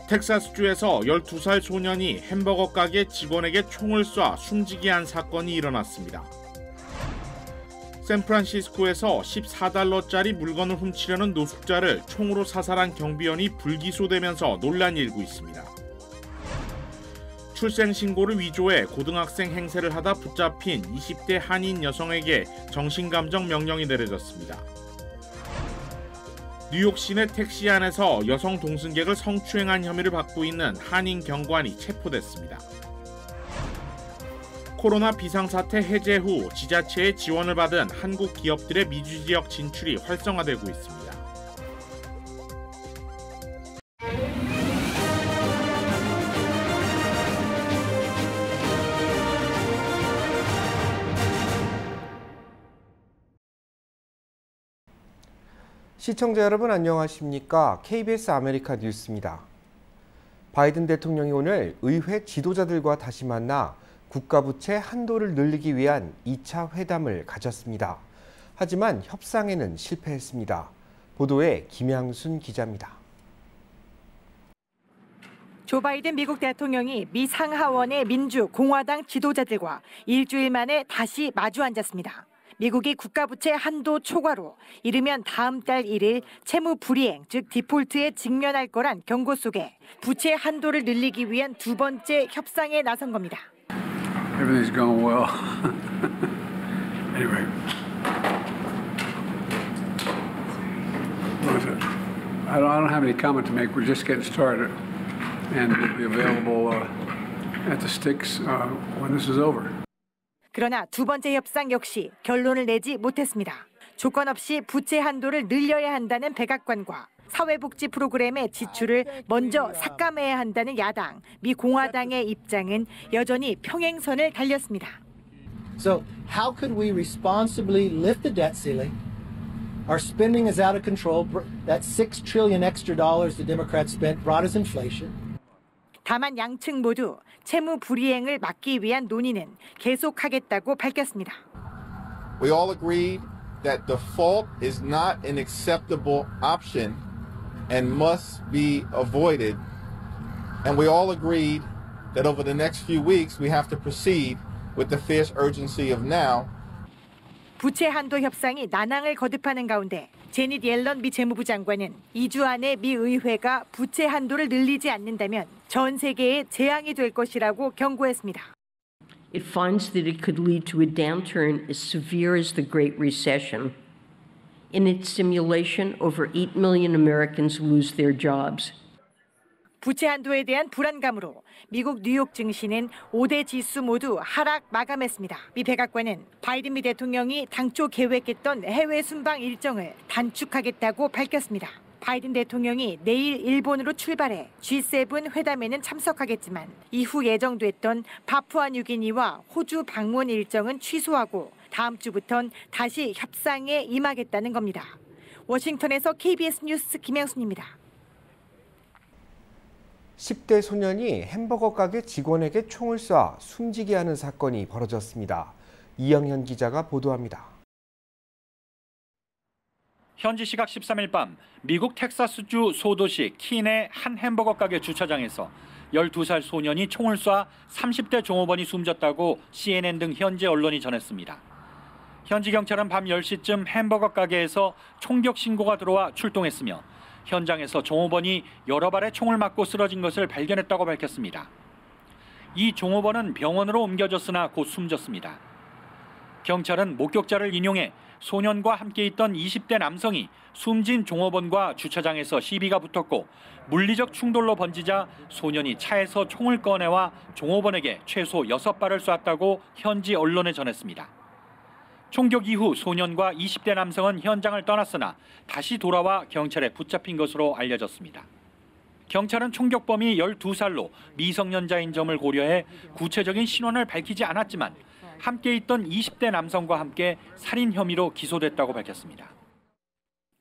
텍사스주에서 12살 소년이 햄버거 가게 직원에게 총을 쏴 숨지게 한 사건이 일어났습니다. 샌프란시스코에서 14달러짜리 물건을 훔치려는 노숙자를 총으로 사살한 경비원이 불기소되면서 논란이 일고 있습니다. 출생신고를 위조해 고등학생 행세를 하다 붙잡힌 20대 한인 여성에게 정신감정 명령이 내려졌습니다. 뉴욕 시내 택시 안에서 여성 동승객을 성추행한 혐의를 받고 있는 한인 경관이 체포됐습니다. 코로나 비상사태 해제 후 지자체의 지원을 받은 한국 기업들의 미주 지역 진출이 활성화되고 있습니다. 시청자 여러분 안녕하십니까? KBS 아메리카 뉴스입니다. 바이든 대통령이 오늘 의회 지도자들과 다시 만나 국가부채 한도를 늘리기 위한 2차 회담을 가졌습니다. 하지만 협상에는 실패했습니다. 보도에 김양순 기자입니다. 조 바이든 미국 대통령이 미 상하원의 민주, 공화당 지도자들과 일주일 만에 다시 마주 앉았습니다. 미국이 국가부채 한도 초과로 이르면 다음 달 1일 채무 불이행, 즉 디폴트에 직면할 거란 경고 속에 부채 한도를 늘리기 위한 두 번째 협상에 나선 겁니다. Everything's going well. Anyway, I don't have any comment to make. We're just getting started, and we'll be available at the sticks when this is over. 그러나 두 번째 협상 역시 결론을 내지 못했습니다. 조건 없이 부채 한도를 늘려야 한다는 백악관과 사회복지 프로그램의 지출을 먼저 삭감해야 한다는 야당, 미 공화당의 입장은 여전히 평행선을 달렸습니다. So how could we responsibly lift the debt ceiling? Our spending is out of control. That $6 trillion extra dollars the Democrats spent brought us inflation. 다만 양측 모두 채무 불이행을 막기 위한 논의는 계속하겠다고 밝혔습니다. We all agreed that default is not an acceptable option and must be avoided. And we all agreed that over the next few weeks we have to proceed with the fierce urgency of now. 부채 한도 협상이 난항을 거듭하는 가운데 제닛 옐런 미 재무부 장관은 2주 안에 미 의회가 부채 한도를 늘리지 않는다면 전 세계에 재앙이 될 것이라고 경고했습니다. It finds that it could lead to a downturn as severe as the Great Recession. In its simulation, over 8 million Americans lose their jobs. 부채 한도에 대한 불안감으로 미국 뉴욕 증시는 5대 지수 모두 하락 마감했습니다. 미 백악관은 바이든 미 대통령이 당초 계획했던 해외 순방 일정을 단축하겠다고 밝혔습니다. 바이든 대통령이 내일 일본으로 출발해 G7 회담에는 참석하겠지만 이후 예정됐던 파푸아뉴기니와 호주 방문 일정은 취소하고 다음 주부턴 다시 협상에 임하겠다는 겁니다. 워싱턴에서 KBS 뉴스 김양순입니다. 10대 소년이 햄버거 가게 직원에게 총을 쏴 숨지게 하는 사건이 벌어졌습니다. 이영현 기자가 보도합니다. 현지 시각 13일 밤 미국 텍사스주 소도시 킨의 한 햄버거 가게 주차장에서 12살 소년이 총을 쏴 30대 종업원이 숨졌다고 CNN 등 현지 언론이 전했습니다. 현지 경찰은 밤 10시쯤 햄버거 가게에서 총격 신고가 들어와 출동했으며 현장에서 종업원이 여러 발의 총을 맞고 쓰러진 것을 발견했다고 밝혔습니다. 이 종업원은 병원으로 옮겨졌으나 곧 숨졌습니다. 경찰은 목격자를 인용해 소년과 함께 있던 20대 남성이 숨진 종업원과 주차장에서 시비가 붙었고 물리적 충돌로 번지자 소년이 차에서 총을 꺼내와 종업원에게 최소 6발을 쐈다고 현지 언론에 전했습니다. 총격 이후 소년과 20대 남성은 현장을 떠났으나 다시 돌아와 경찰에 붙잡힌 것으로 알려졌습니다. 경찰은 총격범이 12살로 미성년자인 점을 고려해 구체적인 신원을 밝히지 않았지만 함께 있던 20대 남성과 함께 살인 혐의로 기소됐다고 밝혔습니다.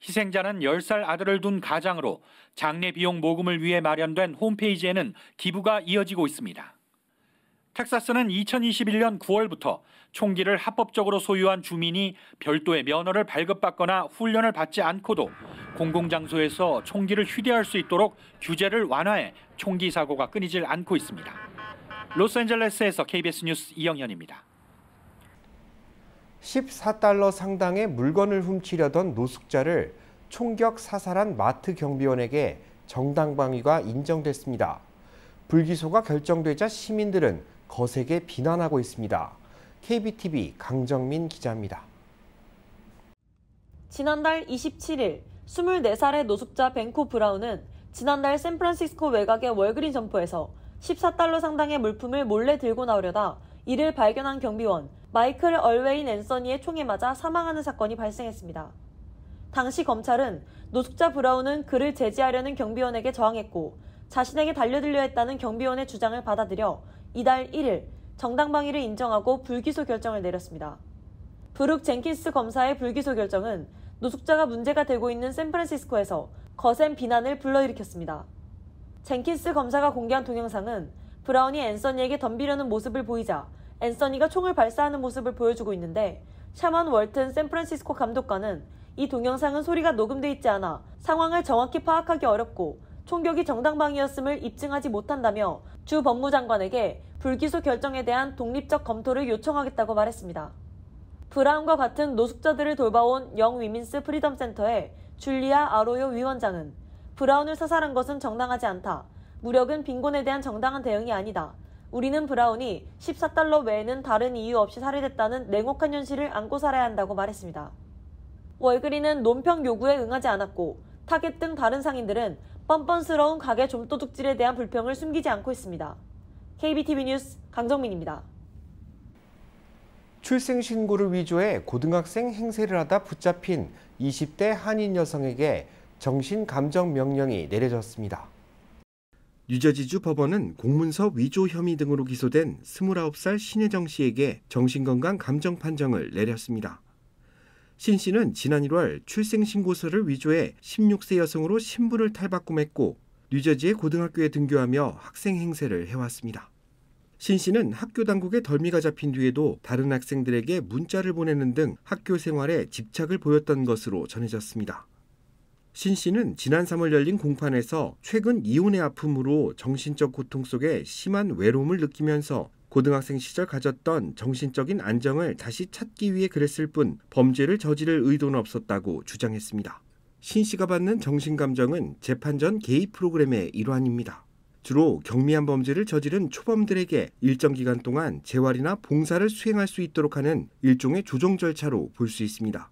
희생자는 10살 아들을 둔 가장으로 장례 비용 모금을 위해 마련된 홈페이지에는 기부가 이어지고 있습니다. 텍사스는 2021년 9월부터 총기를 합법적으로 소유한 주민이 별도의 면허를 발급받거나 훈련을 받지 않고도 공공장소에서 총기를 휴대할 수 있도록 규제를 완화해 총기 사고가 끊이질 않고 있습니다. 로스앤젤레스에서 KBS 뉴스 이영현입니다. 14달러 상당의 물건을 훔치려던 노숙자를 총격 사살한 마트 경비원에게 정당방위가 인정됐습니다. 불기소가 결정되자 시민들은 거세게 비난하고 있습니다. KBTV 강정민 기자입니다. 지난달 27일 24살의 노숙자 벤코 브라운은 지난달 샌프란시스코 외곽의 월그린 점포에서 14달러 상당의 물품을 몰래 들고 나오려다 이를 발견한 경비원 마이클 얼웨인 앤서니의 총에 맞아 사망하는 사건이 발생했습니다. 당시 검찰은 노숙자 브라운은 그를 제지하려는 경비원에게 저항했고 자신에게 달려들려 했다는 경비원의 주장을 받아들여 이달 1일 정당방위를 인정하고 불기소 결정을 내렸습니다. 브룩 젠킨스 검사의 불기소 결정은 노숙자가 문제가 되고 있는 샌프란시스코에서 거센 비난을 불러일으켰습니다. 젠킨스 검사가 공개한 동영상은 브라운이 앤서니에게 덤비려는 모습을 보이자 앤서니가 총을 발사하는 모습을 보여주고 있는데 샤먼 월튼 샌프란시스코 감독관은 이 동영상은 소리가 녹음돼 있지 않아 상황을 정확히 파악하기 어렵고 총격이 정당방위였음을 입증하지 못한다며 주 법무장관에게 불기소 결정에 대한 독립적 검토를 요청하겠다고 말했습니다. 브라운과 같은 노숙자들을 돌봐온 영 위민스 프리덤 센터의 줄리아 아로요 위원장은 브라운을 사살한 것은 정당하지 않다. 무력은 빈곤에 대한 정당한 대응이 아니다. 우리는 브라운이 14달러 외에는 다른 이유 없이 살해됐다는 냉혹한 현실을 안고 살아야 한다고 말했습니다. 월그린은 논평 요구에 응하지 않았고 타겟 등 다른 상인들은 뻔뻔스러운 가게 좀도둑질에 대한 불평을 숨기지 않고 있습니다. KBTV 뉴스 강정민입니다. 출생신고를 위조해 고등학생 행세를 하다 붙잡힌 20대 한인 여성에게 정신감정명령이 내려졌습니다. 뉴저지주 법원은 공문서 위조 혐의 등으로 기소된 29살 신혜정 씨에게 정신건강 감정 판정을 내렸습니다. 신 씨는 지난 1월 출생신고서를 위조해 16세 여성으로 신분을 탈바꿈했고 뉴저지의 고등학교에 등교하며 학생 행세를 해왔습니다. 신 씨는 학교 당국에 덜미가 잡힌 뒤에도 다른 학생들에게 문자를 보내는 등 학교 생활에 집착을 보였던 것으로 전해졌습니다. 신 씨는 지난 3월 열린 공판에서 최근 이혼의 아픔으로 정신적 고통 속에 심한 외로움을 느끼면서 고등학생 시절 가졌던 정신적인 안정을 다시 찾기 위해 그랬을 뿐 범죄를 저지를 의도는 없었다고 주장했습니다. 신 씨가 받는 정신감정은 재판 전 개입 프로그램의 일환입니다. 주로 경미한 범죄를 저지른 초범들에게 일정 기간 동안 재활이나 봉사를 수행할 수 있도록 하는 일종의 조정 절차로 볼 수 있습니다.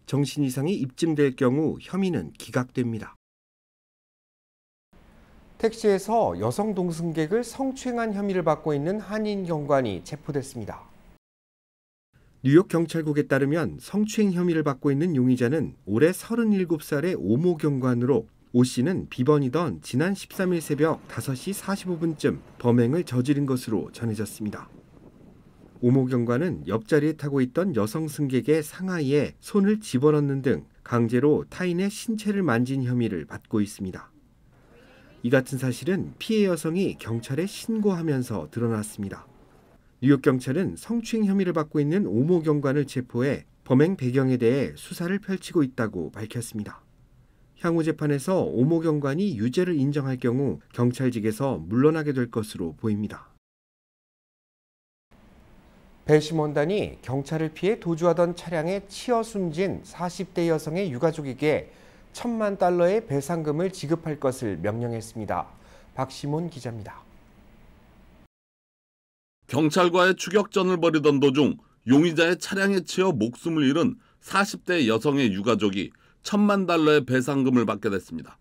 정신 이상이 입증될 경우 혐의는 기각됩니다. 택시에서 여성 동승객을 성추행한 혐의를 받고 있는 한인 경관이 체포됐습니다. 뉴욕 경찰국에 따르면 성추행 혐의를 받고 있는 용의자는 올해 37살의 오모 경관으로 오 씨는 비번이던 지난 13일 새벽 5시 45분쯤 범행을 저지른 것으로 전해졌습니다. 오모 경관은 옆자리에 타고 있던 여성 승객의 상하이에 손을 집어넣는 등 강제로 타인의 신체를 만진 혐의를 받고 있습니다. 이 같은 사실은 피해 여성이 경찰에 신고하면서 드러났습니다. 뉴욕 경찰은 성추행 혐의를 받고 있는 오모 경관을 체포해 범행 배경에 대해 수사를 펼치고 있다고 밝혔습니다. 향후 재판에서 오모 경관이 유죄를 인정할 경우 경찰직에서 물러나게 될 것으로 보입니다. 배심원단이 경찰을 피해 도주하던 차량에 치여 숨진 40대 여성의 유가족에게 $10,000,000의 배상금을 지급할 것을 명령했습니다. 박시몬 기자입니다. 경찰과의 추격전을 벌이던 도중 용의자의 차량에 치여 목숨을 잃은 40대 여성의 유가족이 $10,000,000의 배상금을 받게 됐습니다.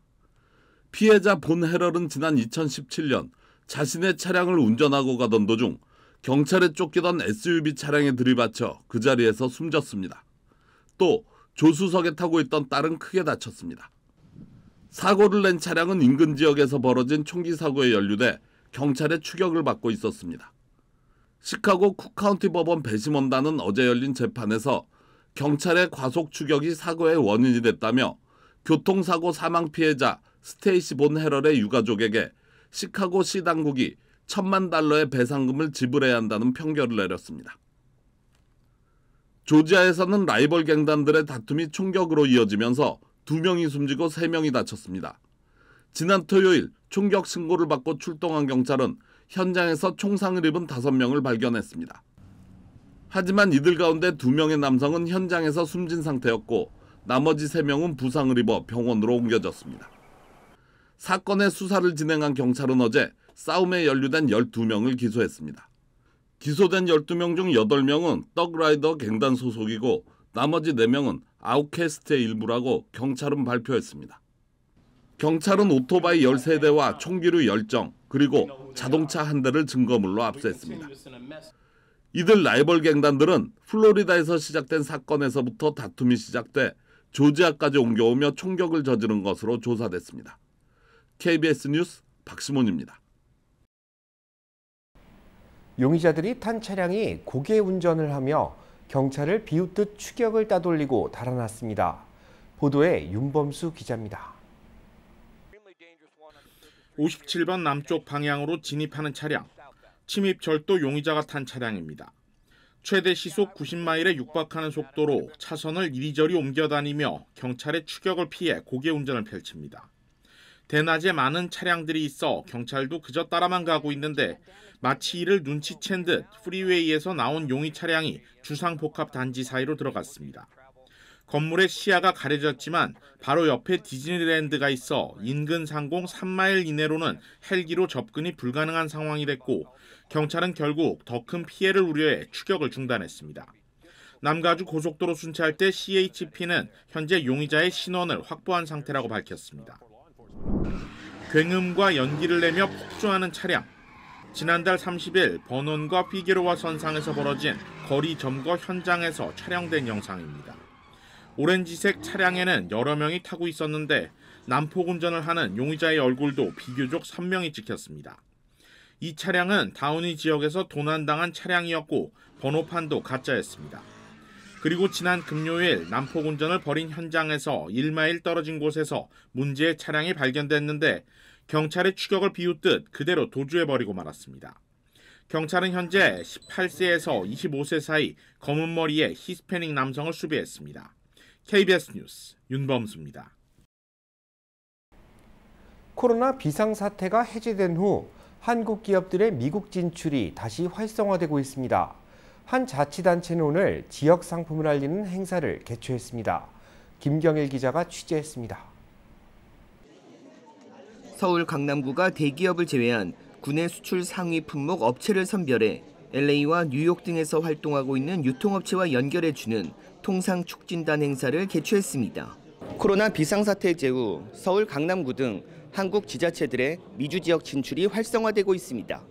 피해자 본 헤럴은 지난 2017년 자신의 차량을 운전하고 가던 도중 경찰에 쫓기던 SUV 차량에 들이받쳐 그 자리에서 숨졌습니다. 또 조수석에 타고 있던 딸은 크게 다쳤습니다. 사고를 낸 차량은 인근 지역에서 벌어진 총기 사고에 연루돼 경찰의 추격을 받고 있었습니다. 시카고 쿡카운티 법원 배심원단은 어제 열린 재판에서 경찰의 과속 추격이 사고의 원인이 됐다며 교통사고 사망 피해자 스테이시 본 헤럴의 유가족에게 시카고시 당국이 $10,000만 배상금을 지불해야 한다는 판결을 내렸습니다. 조지아에서는 라이벌 갱단들의 다툼이 총격으로 이어지면서 2명이 숨지고 3명이 다쳤습니다. 지난 토요일 총격 신고를 받고 출동한 경찰은 현장에서 총상을 입은 5명을 발견했습니다. 하지만 이들 가운데 2명의 남성은 현장에서 숨진 상태였고 나머지 3명은 부상을 입어 병원으로 옮겨졌습니다. 사건의 수사를 진행한 경찰은 어제 싸움에 연루된 12명을 기소했습니다. 기소된 12명 중 8명은 떡라이더 갱단 소속이고 나머지 4명은 아웃캐스트의 일부라고 경찰은 발표했습니다. 경찰은 오토바이 13대와 총기류 10정 그리고 자동차 1대를 증거물로 압수했습니다. 이들 라이벌 갱단들은 플로리다에서 시작된 사건에서부터 다툼이 시작돼 조지아까지 옮겨오며 총격을 저지른 것으로 조사됐습니다. KBS 뉴스 박시몬입니다. 용의자들이 탄 차량이 고개 운전을 하며 경찰을 비웃듯 추격을 따돌리고 달아났습니다. 보도에 윤범수 기자입니다. 57번 남쪽 방향으로 진입하는 차량. 침입 절도 용의자가 탄 차량입니다. 최대 시속 90마일에 육박하는 속도로 차선을 이리저리 옮겨다니며 경찰의 추격을 피해 고개 운전을 펼칩니다. 대낮에 많은 차량들이 있어 경찰도 그저 따라만 가고 있는데 마치 이를 눈치챈 듯 프리웨이에서 나온 용의 차량이 주상복합 단지 사이로 들어갔습니다. 건물의 시야가 가려졌지만 바로 옆에 디즈니랜드가 있어 인근 상공 3마일 이내로는 헬기로 접근이 불가능한 상황이 됐고 경찰은 결국 더 큰 피해를 우려해 추격을 중단했습니다. 남가주 고속도로 순찰 때 CHP는 현재 용의자의 신원을 확보한 상태라고 밝혔습니다. 굉음과 연기를 내며 폭주하는 차량. 지난달 30일 버논과 피게로와 선상에서 벌어진 거리 점거 현장에서 촬영된 영상입니다. 오렌지색 차량에는 여러 명이 타고 있었는데 난폭 운전을 하는 용의자의 얼굴도 비교적 선명히 찍혔습니다. 이 차량은 다우니 지역에서 도난당한 차량이었고 번호판도 가짜였습니다. 그리고 지난 금요일 난폭 운전을 벌인 현장에서 1마일 떨어진 곳에서 문제의 차량이 발견됐는데 경찰의 추격을 비웃듯 그대로 도주해버리고 말았습니다. 경찰은 현재 18세에서 25세 사이 검은 머리의 히스패닉 남성을 수배했습니다. KBS 뉴스 윤범수입니다. 코로나 비상사태가 해제된 후 한국 기업들의 미국 진출이 다시 활성화되고 있습니다. 한 자치단체는 오늘 지역 상품을 알리는 행사를 개최했습니다. 김경일 기자가 취재했습니다. 서울 강남구가 대기업을 제외한 국내 수출 상위 품목 업체를 선별해 LA와 뉴욕 등에서 활동하고 있는 유통업체와 연결해주는 통상촉진단 행사를 개최했습니다. 코로나 비상사태 해제 후 서울 강남구 등 한국 지자체들의 미주 지역 진출이 활성화되고 있습니다.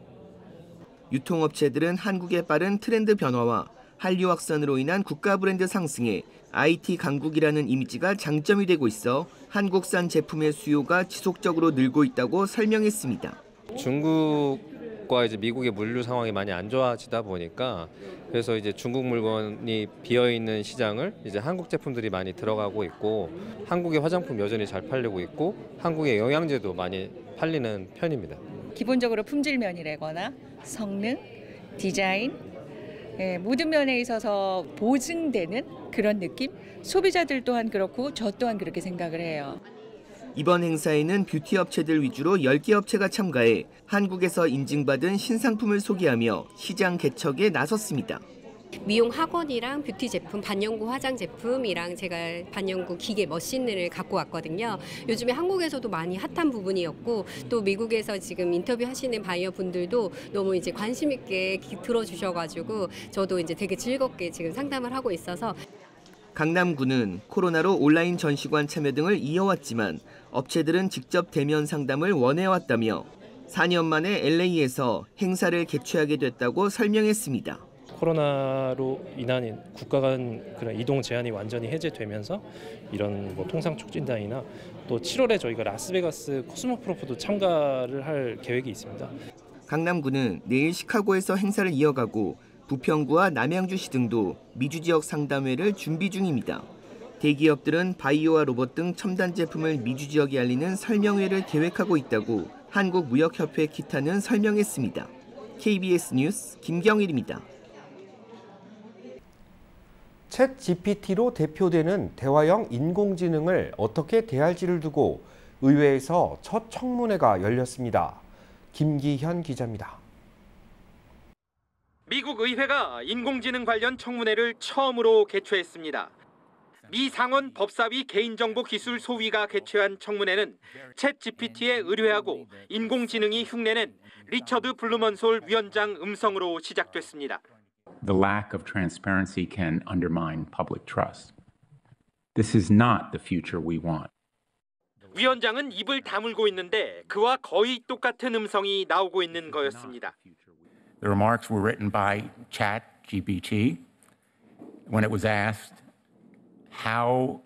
유통업체들은 한국의 빠른 트렌드 변화와 한류 확산으로 인한 국가 브랜드 상승에 IT 강국이라는 이미지가 장점이 되고 있어 한국산 제품의 수요가 지속적으로 늘고 있다고 설명했습니다. 중국과 이제 미국의 물류 상황이 많이 안 좋아지다 보니까 그래서 이제 중국 물건이 비어 있는 시장을 이제 한국 제품들이 많이 들어가고 있고 한국의 화장품 여전히 잘 팔리고 있고 한국의 영양제도 많이 팔리는 편입니다. 기본적으로 품질 면이라거나 성능, 디자인 모든 면에 있어서 보증되는 그런 느낌? 소비자들 또한 그렇고 저 또한 그렇게 생각을 해요. 이번 행사에는 뷰티 업체들 위주로 10개 업체가 참가해 한국에서 인증받은 신상품을 소개하며 시장 개척에 나섰습니다. 미용 학원이랑 뷰티 제품, 반영구 화장 제품이랑 제가 반영구 기계 머신을 갖고 왔거든요. 요즘에 한국에서도 많이 핫한 부분이었고 또 미국에서 지금 인터뷰 하시는 바이어 분들도 너무 이제 관심 있게 들어주셔가지고 저도 이제 되게 즐겁게 지금 상담을 하고 있어서. 강남구는 코로나로 온라인 전시관 참여 등을 이어왔지만 업체들은 직접 대면 상담을 원해왔다며 4년 만에 LA에서 행사를 개최하게 됐다고 설명했습니다. 코로나로 인한 국가 간 그런 이동 제한이 완전히 해제되면서 이런 통상 촉진단이나 또 7월에 저희가 라스베가스 코스모프로프도 참가를 할 계획이 있습니다. 강남구는 내일 시카고에서 행사를 이어가고 부평구와 남양주시 등도 미주 지역 상담회를 준비 중입니다. 대기업들은 바이오와 로봇 등 첨단 제품을 미주 지역에 알리는 설명회를 계획하고 있다고 한국무역협회 기타는 설명했습니다. KBS 뉴스 김경일입니다. 챗 GPT로 대표되는 대화형 인공지능을 어떻게 대할지를 두고 의회에서 첫 청문회가 열렸습니다. 김기현 기자입니다. 미국 의회가 인공지능 관련 청문회를 처음으로 개최했습니다. 미 상원 법사위 개인정보기술 소위가 개최한 청문회는 챗 GPT에 의뢰하고 인공지능이 흉내낸 리처드 블루먼솔 위원장 음성으로 시작됐습니다. The lack of transparency can undermine public trust. This is not the future we want. 위원장은 입을 다물고 있는데 그와 거의 똑같은 음성이 나오고 있는 거였습니다. The remarks were written by ChatGPT when it was asked how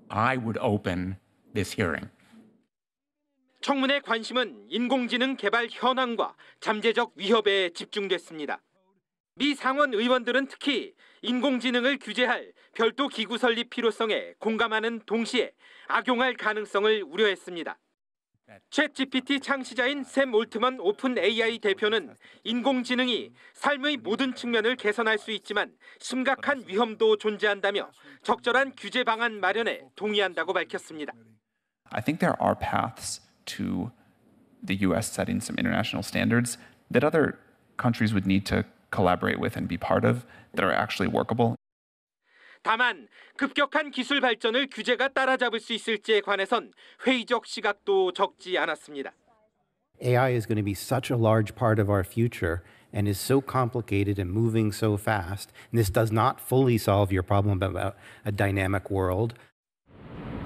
I would open this hearing. 청문회 관심은 인공지능 개발 현황과 잠재적 위협에 집중됐습니다. 미 상원 의원들은 특히 인공지능을 규제할 별도 기구 설립 필요성에 공감하는 동시에 악용할 가능성을 우려했습니다. 챗 GPT 창시자인 샘 올트먼 오픈 AI 대표는 인공지능이 삶의 모든 측면을 개선할 수 있지만 심각한 위험도 존재한다며 적절한 규제 방안 마련에 동의한다고 밝혔습니다. I think there are paths to the U.S. setting some international standards that other countries would need to collaborate with and be part of that are actually workable. 다만 급격한 기술 발전을 규제가 따라잡을 수 있을지에 관해선 회의적 시각도 적지 않았습니다. AI is going to be such a large part of our future and is so complicated and moving so fast. And this does not fully solve your problem about a dynamic world.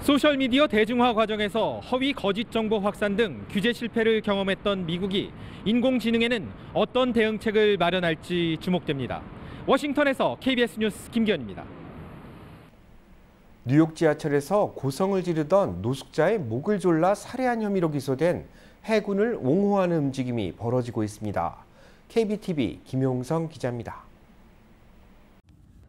소셜미디어 대중화 과정에서 허위 거짓 정보 확산 등 규제 실패를 경험했던 미국이 인공지능에는 어떤 대응책을 마련할지 주목됩니다. 워싱턴에서 KBS 뉴스 김기현입니다. 뉴욕 지하철에서 고성을 지르던 노숙자의 목을 졸라 살해한 혐의로 기소된 해군을 옹호하는 움직임이 벌어지고 있습니다. KBTV 김용성 기자입니다.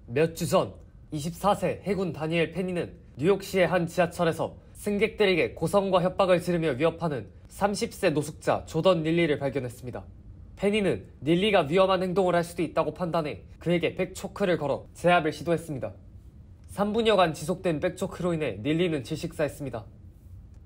몇 주 전 24세 해군 다니엘 페니는 뉴욕시의 한 지하철에서 승객들에게 고성과 협박을 지르며 위협하는 30세 노숙자 조던 릴리를 발견했습니다. 페니는 릴리가 위험한 행동을 할 수도 있다고 판단해 그에게 백초크를 걸어 제압을 시도했습니다. 3분여간 지속된 백초크로 인해 릴리는 질식사했습니다.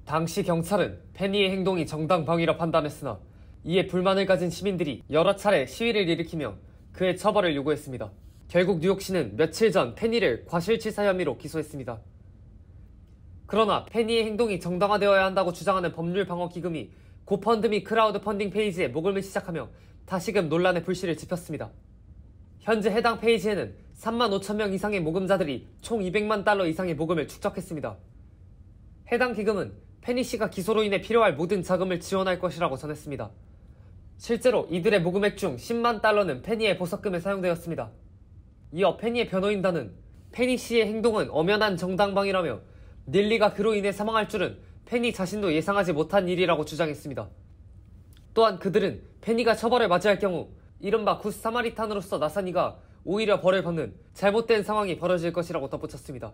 당시 경찰은 페니의 행동이 정당방위라 판단했으나 이에 불만을 가진 시민들이 여러 차례 시위를 일으키며 그의 처벌을 요구했습니다. 결국 뉴욕시는 며칠 전 페니를 과실치사 혐의로 기소했습니다. 그러나 페니의 행동이 정당화되어야 한다고 주장하는 법률방어기금이 고펀드미 크라우드 펀딩 페이지에 모금을 시작하며 다시금 논란의 불씨를 지폈습니다. 현재 해당 페이지에는 3만 5천 명 이상의 모금자들이 총 200만 달러 이상의 모금을 축적했습니다. 해당 기금은 페니 씨가 기소로 인해 필요할 모든 자금을 지원할 것이라고 전했습니다. 실제로 이들의 모금액 중 10만 달러는 페니의 보석금에 사용되었습니다. 이어 페니의 변호인단은 페니 씨의 행동은 엄연한 정당방위라며 릴리가 그로 인해 사망할 줄은 페니 자신도 예상하지 못한 일이라고 주장했습니다. 또한 그들은 페니가 처벌을 맞이할 경우 이른바 굿 사마리탄으로서 나선 이가 오히려 벌을 받는 잘못된 상황이 벌어질 것이라고 덧붙였습니다.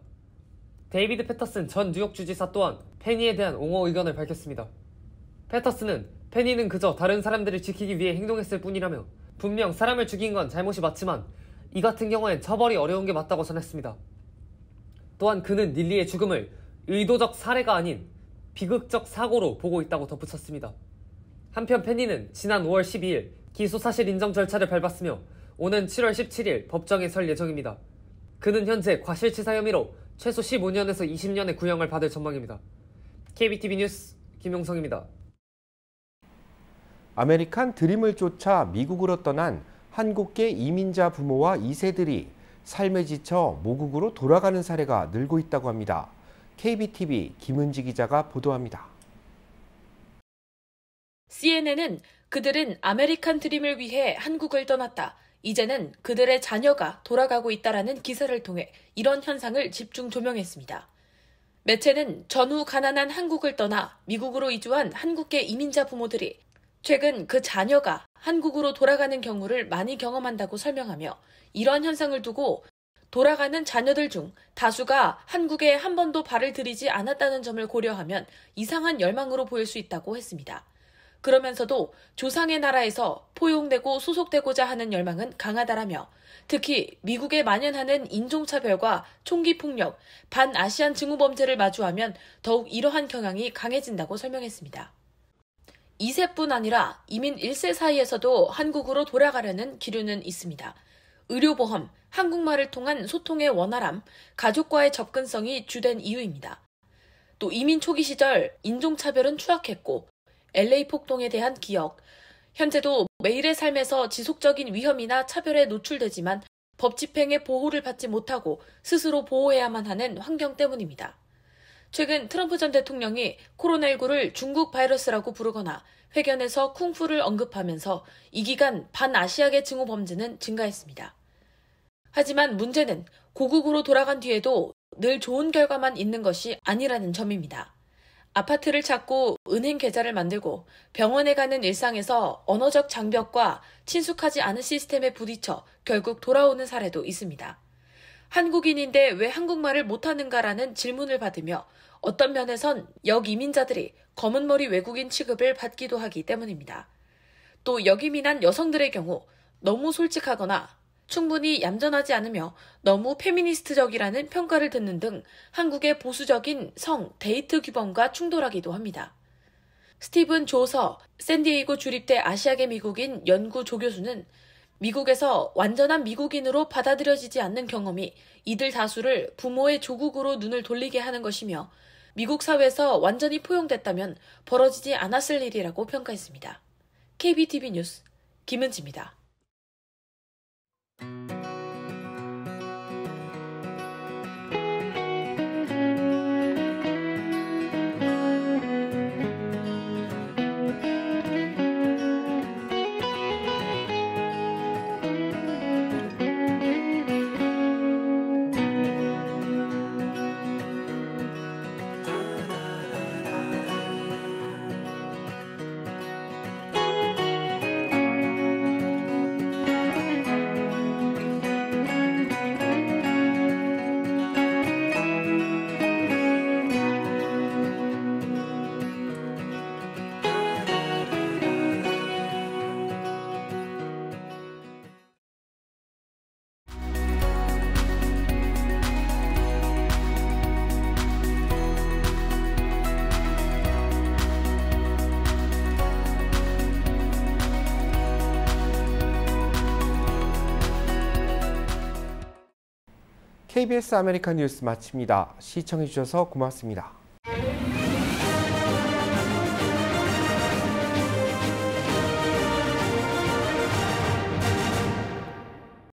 데이비드 패터슨 전 뉴욕 주지사 또한 페니에 대한 옹호 의견을 밝혔습니다. 패터슨은 페니는 그저 다른 사람들을 지키기 위해 행동했을 뿐이라며 분명 사람을 죽인 건 잘못이 맞지만 이 같은 경우엔 처벌이 어려운 게 맞다고 전했습니다. 또한 그는 릴리의 죽음을 의도적 살해가 아닌 비극적 사고로 보고 있다고 덧붙였습니다. 한편 페니는 지난 5월 12일 기소사실 인정 절차를 밟았으며 오는 7월 17일 법정에 설 예정입니다. 그는 현재 과실치사 혐의로 최소 15년에서 20년의 구형을 받을 전망입니다. KBTV 뉴스 김용성입니다. 아메리칸 드림을 쫓아 미국으로 떠난 한국계 이민자 부모와 2세들이 삶에 지쳐 모국으로 돌아가는 사례가 늘고 있다고 합니다. KBTV 김은지 기자가 보도합니다. CNN은 그들은 아메리칸 드림을 위해 한국을 떠났다. 이제는 그들의 자녀가 돌아가고 있다라는 기사를 통해 이런 현상을 집중 조명했습니다. 매체는 전후 가난한 한국을 떠나 미국으로 이주한 한국계 이민자 부모들이 최근 그 자녀가 한국으로 돌아가는 경우를 많이 경험한다고 설명하며 이러한 현상을 두고 돌아가는 자녀들 중 다수가 한국에 한 번도 발을 들이지 않았다는 점을 고려하면 이상한 열망으로 보일 수 있다고 했습니다. 그러면서도 조상의 나라에서 포용되고 소속되고자 하는 열망은 강하다라며 특히 미국에 만연하는 인종차별과 총기폭력, 반아시안 증오범죄를 마주하면 더욱 이러한 경향이 강해진다고 설명했습니다. 2세뿐 아니라 이민 1세 사이에서도 한국으로 돌아가려는 기류는 있습니다. 의료보험, 한국말을 통한 소통의 원활함, 가족과의 접근성이 주된 이유입니다. 또 이민 초기 시절 인종차별은 추악했고 LA 폭동에 대한 기억, 현재도 매일의 삶에서 지속적인 위험이나 차별에 노출되지만 법 집행의 보호를 받지 못하고 스스로 보호해야만 하는 환경 때문입니다. 최근 트럼프 전 대통령이 코로나19를 중국 바이러스라고 부르거나 회견에서 쿵푸를 언급하면서 이 기간 반아시아계 증오 범죄는 증가했습니다. 하지만 문제는 고국으로 돌아간 뒤에도 늘 좋은 결과만 있는 것이 아니라는 점입니다. 아파트를 찾고 은행 계좌를 만들고 병원에 가는 일상에서 언어적 장벽과 친숙하지 않은 시스템에 부딪혀 결국 돌아오는 사례도 있습니다. 한국인인데 왜 한국말을 못하는가라는 질문을 받으며 어떤 면에선 역이민자들이 검은머리 외국인 취급을 받기도 하기 때문입니다. 또 역이민한 여성들의 경우 너무 솔직하거나 충분히 얌전하지 않으며 너무 페미니스트적이라는 평가를 듣는 등 한국의 보수적인 성, 데이트 규범과 충돌하기도 합니다. 스티븐 조서 샌디에이고 주립대 아시아계 미국인 연구 조교수는 미국에서 완전한 미국인으로 받아들여지지 않는 경험이 이들 다수를 부모의 조국으로 눈을 돌리게 하는 것이며 미국 사회에서 완전히 포용됐다면 벌어지지 않았을 일이라고 평가했습니다. KBTV 뉴스 김은지입니다. KBS 아메리칸 뉴스 마칩니다. 시청해주셔서 고맙습니다.